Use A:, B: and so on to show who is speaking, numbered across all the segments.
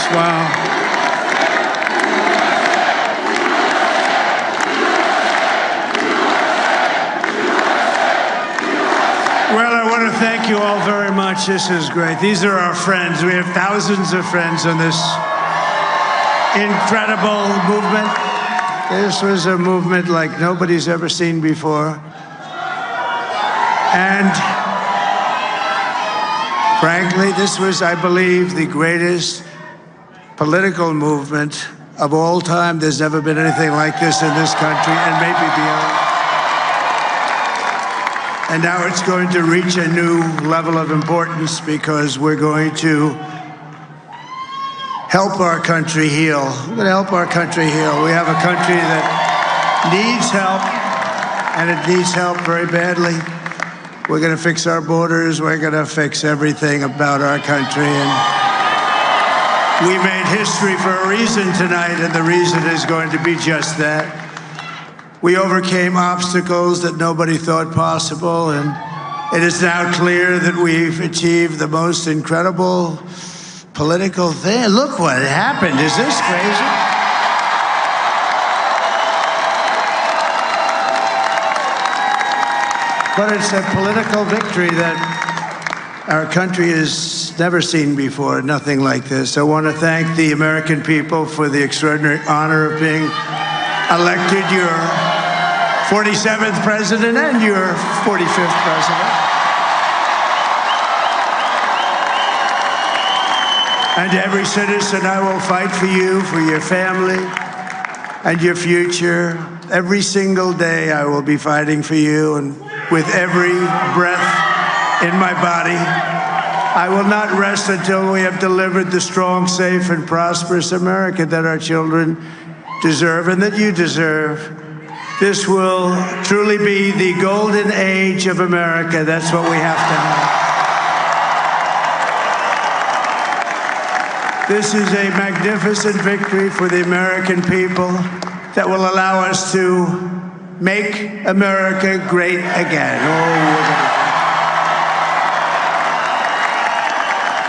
A: much. Wow. Well, I want to thank you all very much. This is great. These are our friends. We have thousands of friends on this incredible movement. This was a movement like nobody's ever seen before. And frankly, this was, I believe, the greatest political movement of all time. There's never been anything like this in this country, and maybe beyond. And now it's going to reach a new level of importance because we're going to help our country heal. We're going to help our country heal. We have a country that needs help, and it needs help very badly. We're going to fix our borders. We're going to fix everything about our country. And we made history for a reason tonight, and the reason is going to be just that. We overcame obstacles that nobody thought possible, and it is now clear that we've achieved the most incredible political thing. Look what happened. Is this crazy? But it's a political victory that our country has never seen before, nothing like this. I want to thank the American people for the extraordinary honor of being elected your 47th president and your 45th president. And every citizen, I will fight for you, for your family, and your future. Every single day, I will be fighting for you, and with every breath in my body, I will not rest until we have delivered the strong, safe, and prosperous America that our children deserve and that you deserve. This will truly be the golden age of America. That's what we have to have. This is a magnificent victory for the American people that will allow us to make America great again.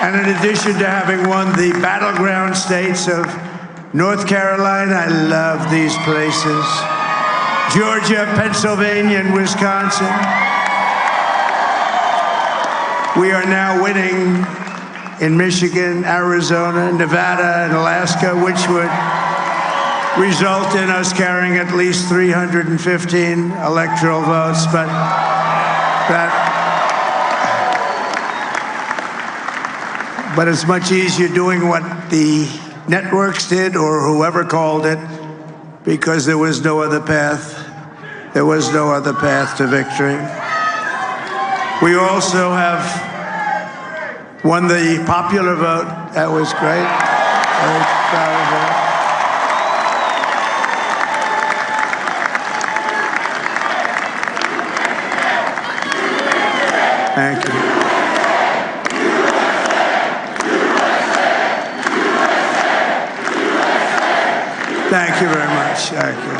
A: And in addition to having won the battleground states of North Carolina, I love these places, Georgia, Pennsylvania, and Wisconsin, we are now winning in Michigan, Arizona, Nevada, and Alaska, which would result in us carrying at least 315 electoral votes. But it's much easier doing what the networks did or whoever called it, because there was no other path. There was no other path to victory. We also have won the popular vote. That was great. Very proud of that. Thank you. Thank you very much. Thank you.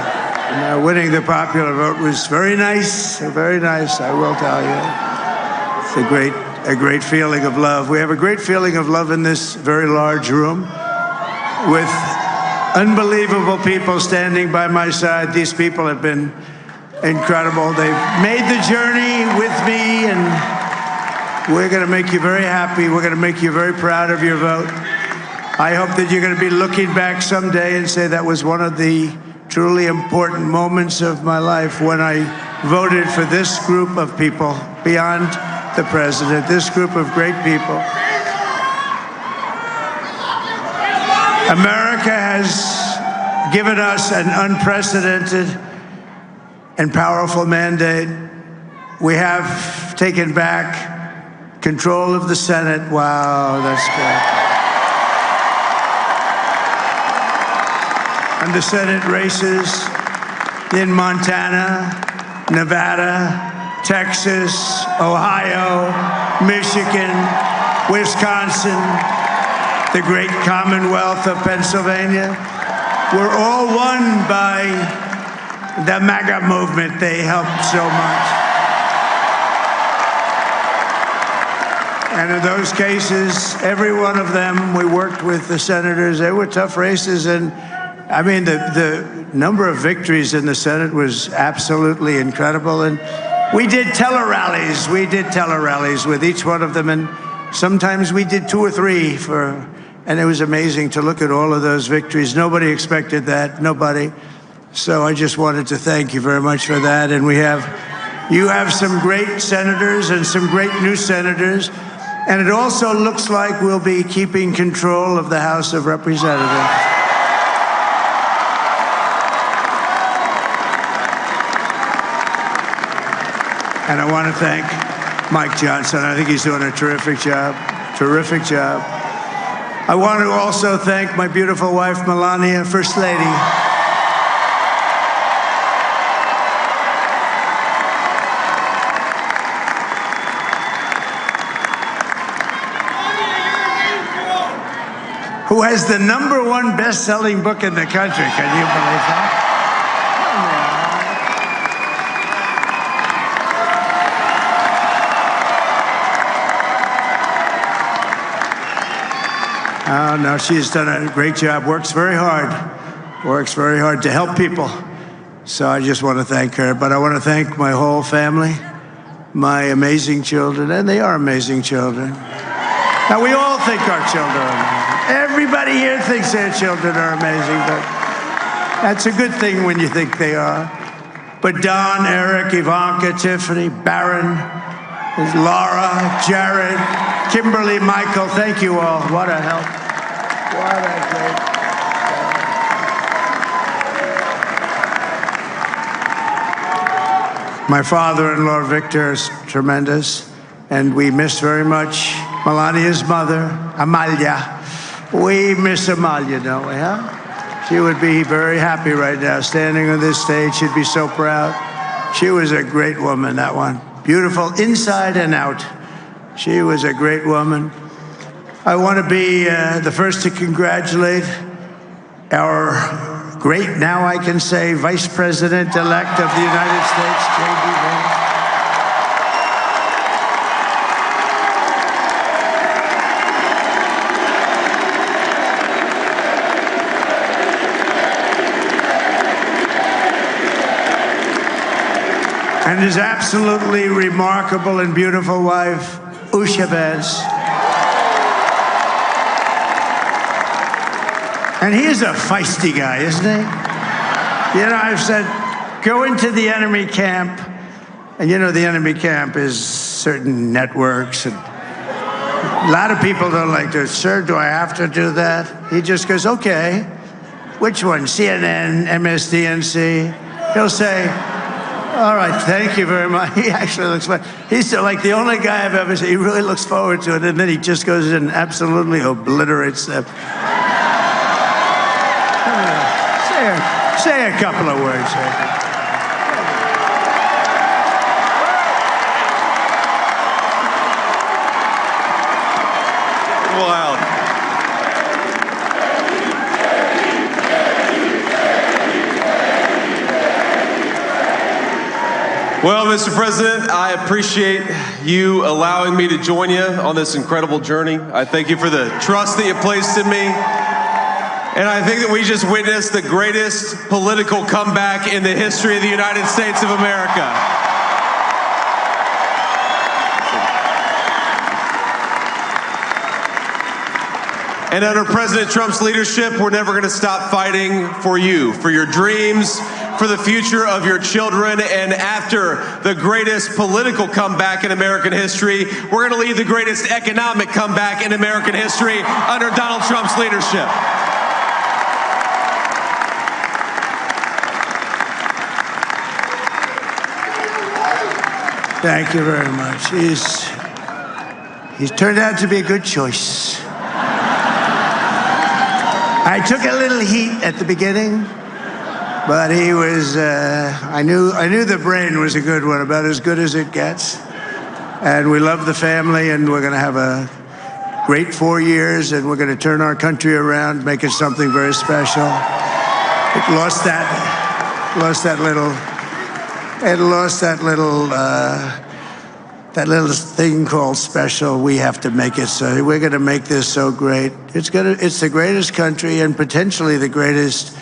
A: And, winning the popular vote was very nice, very nice, I will tell you. It's a great feeling of love. We have a great feeling of love in this very large room with unbelievable people standing by my side. These people have been incredible. They've made the journey with me, and we're going to make you very happy. We're going to make you very proud of your vote. I hope that you're going to be looking back someday and say that was one of the truly important moments of my life when I voted for this group of people beyond the president, this group of great people. America has given us an unprecedented and powerful mandate. We have taken back control of the Senate. Wow, that's good. And the Senate races in Montana, Nevada, Texas, Ohio, Michigan, Wisconsin, the great Commonwealth of Pennsylvania, were all won by the MAGA movement. They helped so much. And in those cases, every one of them, we worked with the senators. They were tough races. And I mean, the number of victories in the Senate was absolutely incredible. And we did tele-rallies. We did tele-rallies with each one of them. And sometimes we did 2 or 3 and it was amazing to look at all of those victories. Nobody expected that, nobody. So I just wanted to thank you very much for that. And you have some great senators and some great new senators. And it also looks like we'll be keeping control of the House of Representatives. And I want to thank Mike Johnson. I think he's doing a terrific job. Terrific job. I want to also thank my beautiful wife, Melania, First Lady. Who has the #1 best-selling book in the country. Can you believe that? Oh, no, she's done a great job. Works very hard to help people. So I just want to thank her. But I want to thank my whole family, my amazing children, and they are amazing children. Now, we all think our children are amazing. Everybody here thinks their children are amazing, but that's a good thing when you think they are. But Don, Eric, Ivanka, Tiffany, Barron, Laura, Jared, Kimberly, Michael, thank you all. What a help. What a great help. My father-in-law, Victor, is tremendous, and we miss very much Melania's mother, Amalia. We miss Amalia, don't we, huh? She would be very happy right now, standing on this stage. She'd be so proud. She was a great woman, that one. Beautiful inside and out. She was a great woman. I want to be the first to congratulate our great, now I can say, Vice President-elect of the United States, J.D. Vance. And his absolutely remarkable and beautiful wife, Usha Vance. And he is a feisty guy, isn't he? You know, I've said, go into the enemy camp. And you know, the enemy camp is certain networks. And a lot of people don't like to, sir, do I have to do that? He just goes, okay. Which one? CNN, MSDNC? He'll say, all right, thank you very much. He actually looks fun. He's like the only guy I've ever seen. He really looks forward to it, and then he just goes in and absolutely obliterates them. Say a couple of words.
B: Wow. Well, Mr. President, I appreciate you allowing me to join you on this incredible journey. I thank you for the trust that you placed in me. And I think that we just witnessed the greatest political comeback in the history of the United States of America. And under President Trump's leadership, we're never going to stop fighting for you, for your dreams, for the future of your children. And after the greatest political comeback in American history, we're going to lead the greatest economic comeback in American history under Donald Trump's leadership.
A: Thank you very much. He's turned out to be a good choice. I took a little heat at the beginning, but he was, I knew the brain was a good one, about as good as it gets. And we love the family, and we're going to have a great 4 years, and we're going to turn our country around, make it something very special. It lost that little that little thing called special, we have to make it so. We're going to make this so great. It's the greatest country and potentially the greatest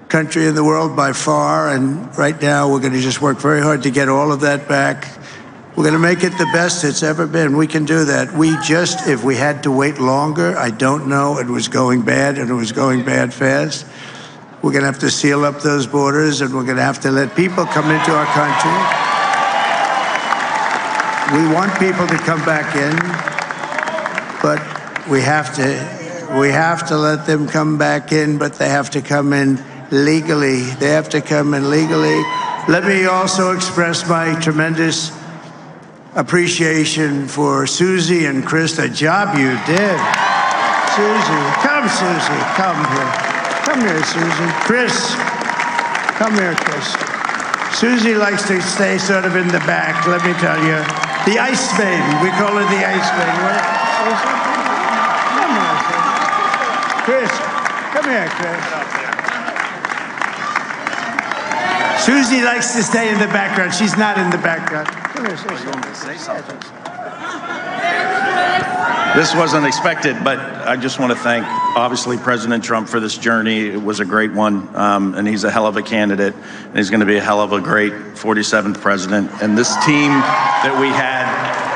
A: country in the world by far. And right now, we're going to just work very hard to get all of that back. We're going to make it the best it's ever been. We can do that. If we had to wait longer, I don't know. It was going bad, and it was going bad fast. We're going to have to seal up those borders, and we're going to have to let people come into our country. We want people to come back in, but we have to let them come back in, but they have to come in legally. They have to come in legally. Let me also express my tremendous appreciation for Susie and Chris, the job you did. Susie, come here. Come here, Susie. Chris, come here, Chris. Susie likes to stay sort of in the back, let me tell you. The Ice Maiden, we call her the Ice Maiden. What? Come here, Chris. Come here, Chris. Susie likes to stay in the background. She's not in the background. Come here, say something.
C: This wasn't expected, but I just want to thank, obviously, President Trump for this journey. It was a great one, and he's a hell of a candidate, and he's going to be a hell of a great 47th president. And this team that we had,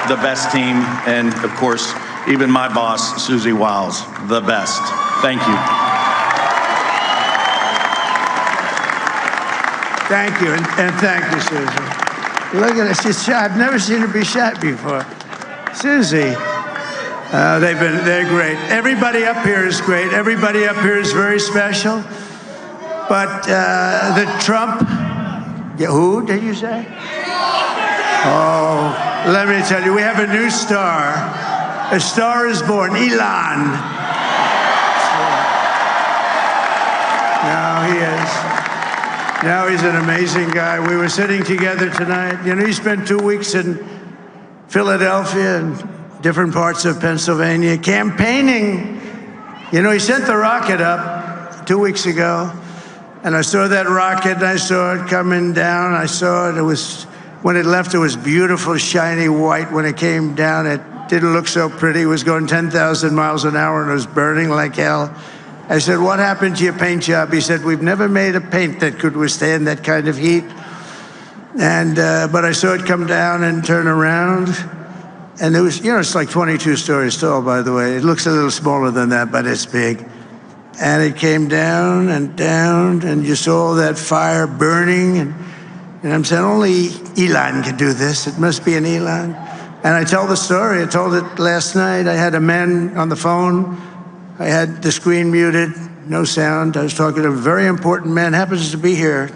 C: the best team, and, of course, even my boss, Susie Wiles, the best. Thank you.
A: Thank you, and thank you, Susie. Look at her, she's shy. I've never seen her be shy before. Susie, they're great. Everybody up here is great. Everybody up here is very special. But the Trump, who did you say? Oh, let me tell you, we have a new star. A star is born, Elon. Now he is. Now he's an amazing guy. We were sitting together tonight. You know, he spent 2 weeks in Philadelphia and different parts of Pennsylvania campaigning. You know, he sent the rocket up 2 weeks ago, and I saw that rocket, and I saw it coming down. I saw it. When it left, it was beautiful, shiny white. When it came down, it didn't look so pretty. It was going 10,000 miles an hour, and it was burning like hell. I said, what happened to your paint job? He said, we've never made a paint that could withstand that kind of heat. And but I saw it come down and turn around. And it was, you know, it's like 22 stories tall, by the way. It looks a little smaller than that, but it's big. And it came down, and you saw that fire burning. And I'm saying, only Elon could do this. It must be an Elon. And I tell the story. I told it last night. I had a man on the phone. I had the screen muted, no sound. I was talking to a very important man, happens to be here.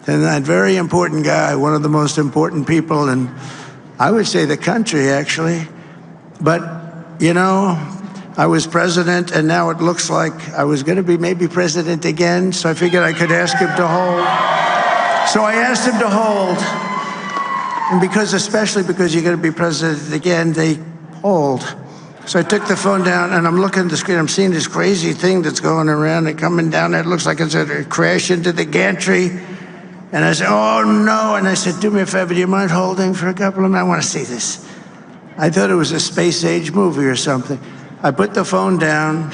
A: And that very important guy, one of the most important people in, I would say, the country, actually. But, you know, I was president, and now it looks like I was going to be maybe president again, so I figured I could ask him to hold. So I asked him to hold. And especially because you're going to be president again, they hold. So I took the phone down, and I'm looking at the screen. I'm seeing this crazy thing that's going around and coming down. It looks like it's going to crash into the gantry. And I said, oh, no. And I said, do me a favor, do you mind holding for a couple of minutes? I want to see this. I thought it was a space-age movie or something. I put the phone down.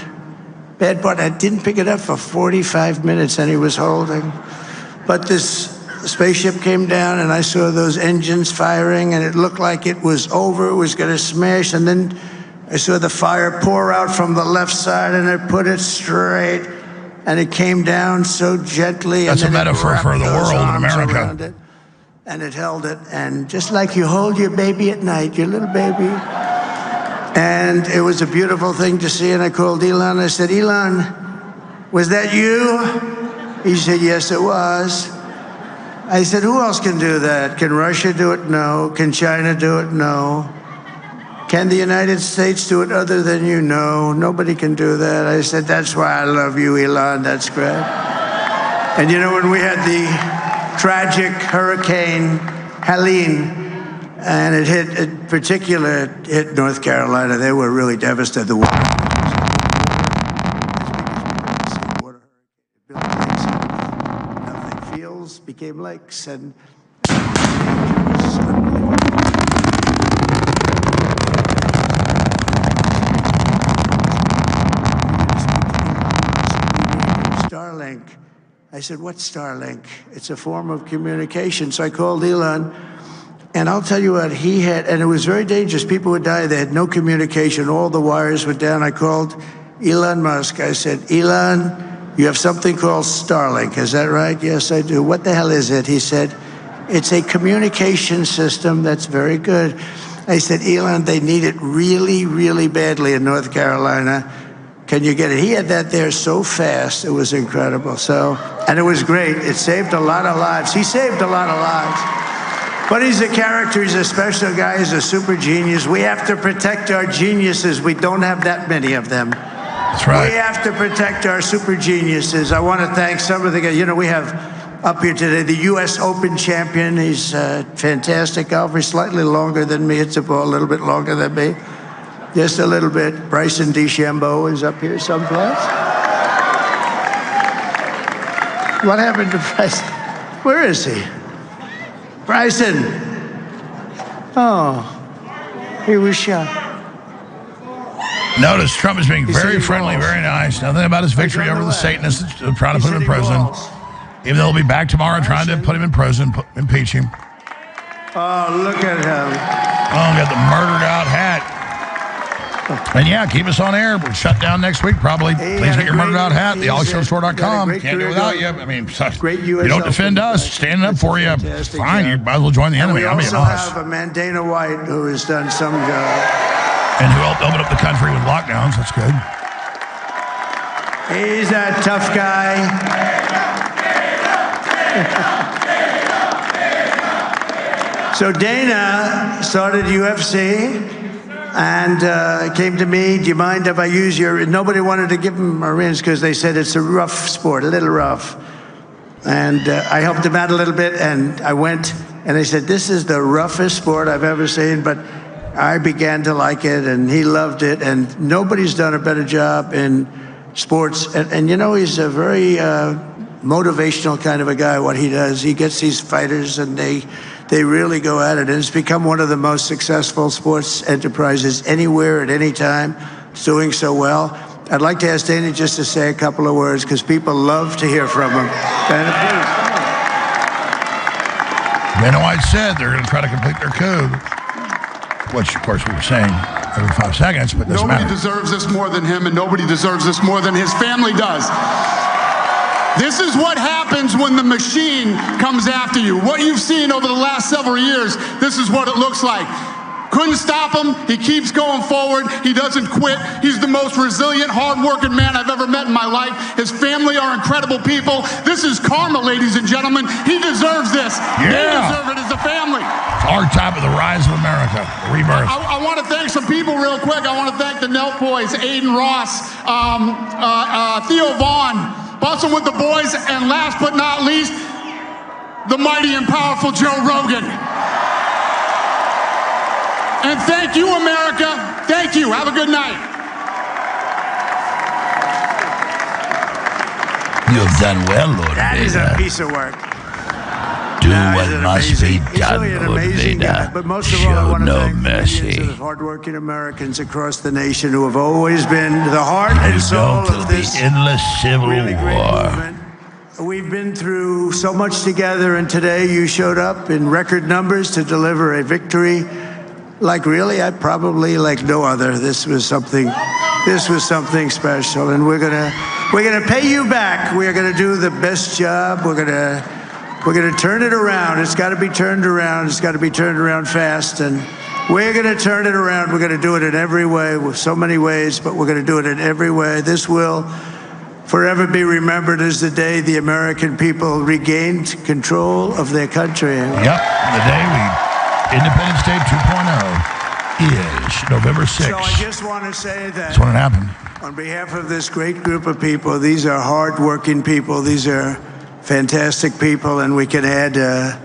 A: Bad part, I didn't pick it up for 45 minutes, and he was holding. But this spaceship came down, and I saw those engines firing, and it looked like it was over. It was going to smash, and then I saw the fire pour out from the left side, and I put it straight, and it came down so gently.
D: That's
A: and
D: a metaphor for the world in America.
A: It, and it held it, and just like you hold your baby at night, your little baby. And it was a beautiful thing to see, and I called Elon. I said, Elon, was that you? He said, yes, it was. I said, who else can do that? Can Russia do it? No. Can China do it? No. Can the United States do it other than you? No, nobody can do that. I said, that's why I love you, Elon. That's great. And you know, when we had the tragic Hurricane Helene, and it hit North Carolina, they were really devastated. The water built lakes, nothing fields became lakes, and Starlink. I said, what's Starlink? It's a form of communication. So I called Elon, and I'll tell you what, he had, and it was very dangerous. People would die. They had no communication. All the wires were down. I called Elon Musk. I said, Elon, you have something called Starlink. Is that right? Yes, I do. What the hell is it? He said, it's a communication system that's very good. I said, Elon, they need it really, really badly in North Carolina. Can you get it? He had that there so fast. It was incredible. So, and it was great. It saved a lot of lives. He saved a lot of lives. But he's a character. He's a special guy. He's a super genius. We have to protect our geniuses. We don't have that many of them.
D: That's right.
A: We have to protect our super geniuses. I want to thank some of the guys. You know, we have up here today the U.S. Open champion. He's a fantastic golfer. He's slightly longer than me. It's a little bit longer than me. Just a little bit. Bryson DeChambeau is up here someplace. What happened to Bryson? Where is he? Bryson. Oh, he was shot.
D: Notice Trump is being
A: He's
D: very
A: hitting
D: friendly,
A: balls.
D: very nice. Nothing about his victory
A: He's on
D: over
A: the
D: the
A: left.
D: Satanists trying to
A: He's
D: put him in
A: hitting
D: prison.
A: balls.
D: Even though he'll be back tomorrow trying to put him in prison, impeach him.
A: Oh, look at him.
D: Oh, got the murdered out hat. And yeah, keep us on air. We'll shut down next week probably.
A: He
D: Please
A: had
D: get
A: a
D: your murdered
A: great-
D: out hat,
A: he's got a
D: thealshowstore.com.
A: great
D: Can't do
A: career
D: without
A: going.
D: you. I mean,
A: Great
D: you
A: US
D: don't defend
A: Open.
D: us, standing up for you.
A: Fantastic
D: Fine,
A: job.
D: you might as well join the
A: And
D: enemy.
A: we
D: I mean,
A: also
D: us.
A: have a man, Dana White, who has done some job.
D: And who helped open up the country with lockdowns. That's good.
A: He's a tough guy. So Dana started UFC and came to me, do you mind if I use your, nobody wanted to give him a rinse because they said it's a rough sport, a little rough. And I helped him out a little bit, and I went, and they said, this is the roughest sport I've ever seen, but I began to like it, and he loved it, and nobody's done a better job in sports. And you know, he's a very motivational kind of a guy, what he does. He gets these fighters, and they really go at it, and it's become one of the most successful sports enterprises anywhere at any time. It's doing so well. I'd like to ask Dana just to say a couple of words, because people love to hear from him. Dana, please.
D: Dana White said they're going to try to complete their coup, which, of course, we were saying every 5 seconds, but doesn't
E: Nobody
D: matter.
E: deserves this more than him, and nobody deserves this more than his family does. This is what happens when the machine comes after you. What you've seen over the last several years, this is what it looks like. Couldn't stop him. He keeps going forward. He doesn't quit. He's the most resilient, hardworking man I've ever met in my life. His family are incredible people. This is karma, ladies and gentlemen. He deserves this.
D: Yeah.
E: They deserve it as a family.
D: It's our time of the rise of America, the rebirth.
E: I want to thank some people real quick. I want to thank the Nelk Boys, Aiden Ross, Theo Vaughn, Bustin' with the Boys, and last but not least, the mighty and powerful Joe Rogan. And thank you, America. Thank you. Have a good night.
D: You have done well, Lord
A: That is a piece of work.
D: Do
A: No,
D: what
A: he's an
D: must
A: amazing-
D: be
A: he's
D: done,
A: really an
D: Lord
A: amazing guy.
D: Vader.
A: But most of all, I
D: Show
A: want to
D: no
A: thank millions
D: mercy.
A: of hardworking Americans across the nation who have always been the heart
D: You
A: and soul
D: don't till
A: of
D: the
A: this
D: endless civil
A: really great
D: war.
A: movement. We've been through so much together, and today you showed up in record numbers to deliver a victory like really, I probably like no other. This was something special, and we're gonna pay you back. We're gonna do the best job. We're gonna turn it around. It's got to be turned around. It's got to be turned around fast, and we're gonna turn it around. We're gonna do it in every way, with so many ways, but we're gonna do it in every way. This will forever be remembered as the day the American people regained control of their country.
D: Yep, the day Independence Day 2.0 is November 6th.
A: So I just want to say that
D: That's when it happened.
A: on behalf of this great group of people, these are hardworking people. These are fantastic people, and we can add a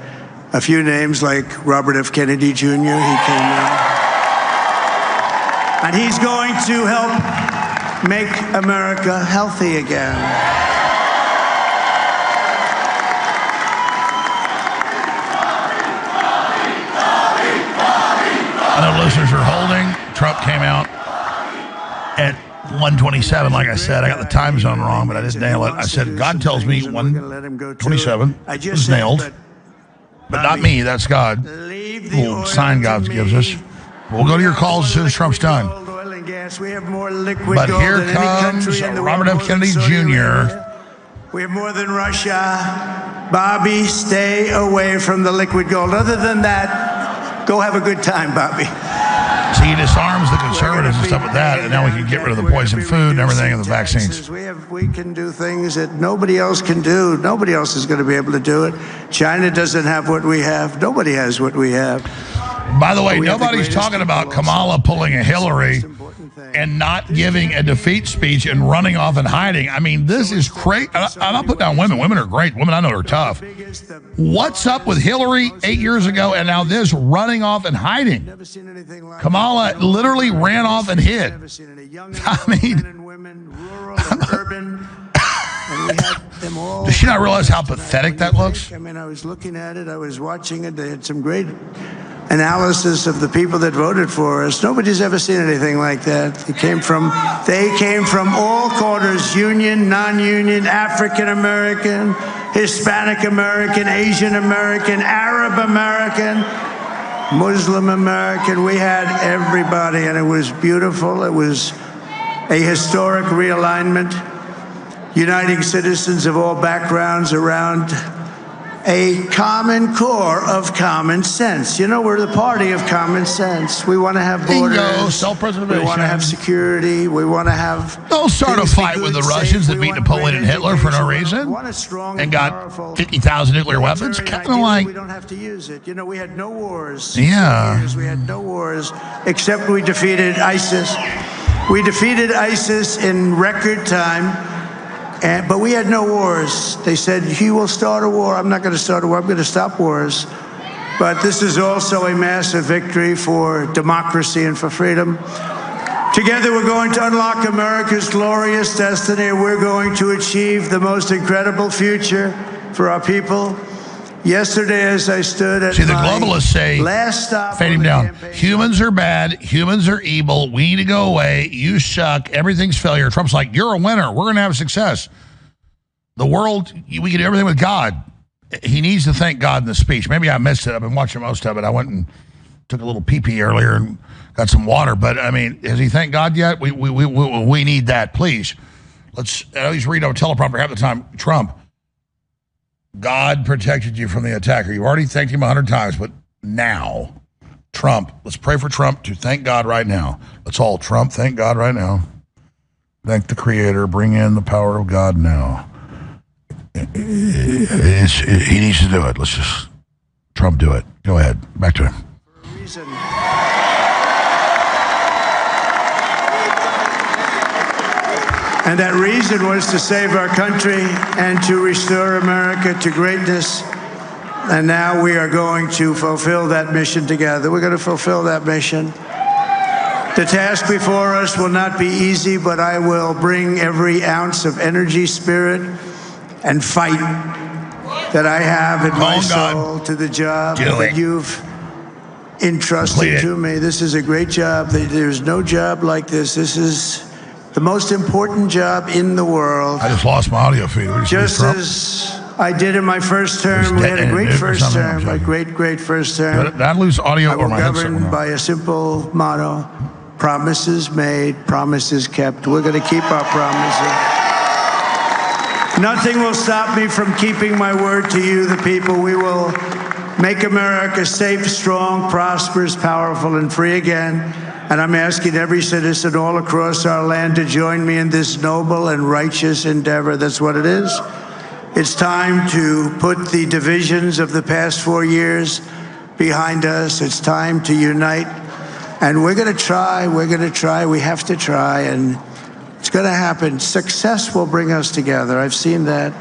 A: few names like Robert F. Kennedy Jr. He came in, and he's going to help make America healthy again.
D: I know listeners are holding. Trump came out at 1:27, like I said. I got the time zone wrong, but I didn't nail it. I said, God tells me 1:27 was nailed, but not me. That's God. Little sign God gives us. We'll go to your calls as soon as Trump's done. But here comes Robert F. Kennedy Jr.
A: We have more than Russia. Bobby, stay away from the liquid gold. Other than that, go have a good time, Bobby.
D: So he disarms the conservatives and stuff with that, and now we can get rid of the poison food and everything and the vaccines.
A: We can do things that nobody else can do. Nobody else is going to be able to do it. China doesn't have what we have. Nobody has what we have.
D: By the way, nobody's talking about Kamala pulling a Hillary and not giving a defeat speech and running off and hiding. I mean, this is crazy. I'm not putting down women. Women are great. Women I know are tough. What's up with Hillary 8 years ago and now this running off and hiding? Kamala literally ran off and hid. I mean, does she not realize how pathetic that looks?
A: I mean, I was looking at it. I was watching it. They had some great analysis of the people that voted for us. Nobody's ever seen anything like that. They came from all quarters, union, non-union, African American, Hispanic American, Asian American, Arab American, Muslim American. We had everybody, and it was beautiful. It was a historic realignment, uniting citizens of all backgrounds around a common core of common sense. You know, we're the party of common sense. We want to have borders.
D: Bingo, self-preservation.
A: We want to have security. We want to have...
D: Don't start a fight with the Russians that beat Napoleon and Hitler for no reason and got 50,000 nuclear weapons. Kind of like...
A: We don't have to use it. You know, we had no wars.
D: Yeah.
A: We had no wars, except we defeated ISIS. We defeated ISIS in record time. But we had no wars. They said, he will start a war. I'm not going to start a war. I'm going to stop wars. But this is also a massive victory for democracy and for freedom. Together, we're going to unlock America's glorious destiny. We're going to achieve the most incredible future for our people. Yesterday, as I stood at
D: the globalists say,
A: last stop,
D: fade him down. Humans are bad. Humans are evil. We need to go away. You suck. Everything's failure. Trump's like, you're a winner. We're going to have success. The world, we can do everything with God. He needs to thank God in the speech. Maybe I missed it. I've been watching most of it. I went and took a little pee-pee earlier and got some water. But, I mean, has he thanked God yet? We need that, please. I always read on teleprompter half the time, Trump. God protected you from the attacker. You've already thanked him 100 times, but now, Trump, let's pray for Trump to thank God right now. Let's all, Trump, thank God right now. Thank the Creator. Bring in the power of God now. He needs to do it. Let's just, Trump, do it. Go ahead. Back to him.
A: For a reason. And that reason was to save our country and to restore America to greatness. And now we are going to fulfill that mission together. We're going to fulfill that mission. The task before us will not be easy, but I will bring every ounce of energy, spirit, and fight that I have in my soul to the job that you've entrusted to me. This is a great job. There's no job like this. This is the most important job in the world.
D: I just lost my audio feed.
A: Just as I did in my first term. We had a great first term, a great first term.
D: Did I lose audio or my headset?
A: Governed by a simple motto: promises made, promises kept. We're going to keep our promises. Nothing will stop me from keeping my word to you, the people. We will make America safe, strong, prosperous, powerful, and free again. And I'm asking every citizen all across our land to join me in this noble and righteous endeavor. That's what it is. It's time to put the divisions of the past 4 years behind us. It's time to unite. And we're going to try. We have to try. And it's going to happen. Success will bring us together. I've seen that.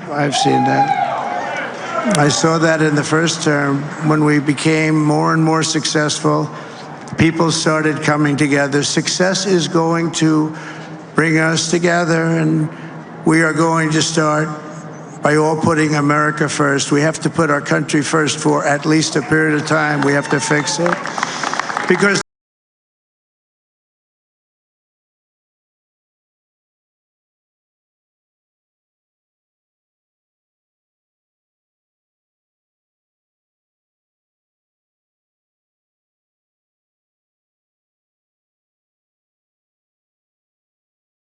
A: I saw that in the first term when we became more and more successful. People started coming together. Success is going to bring us together, and we are going to start by all putting America first. We have to put our country first for at least a period of time. We have to fix it because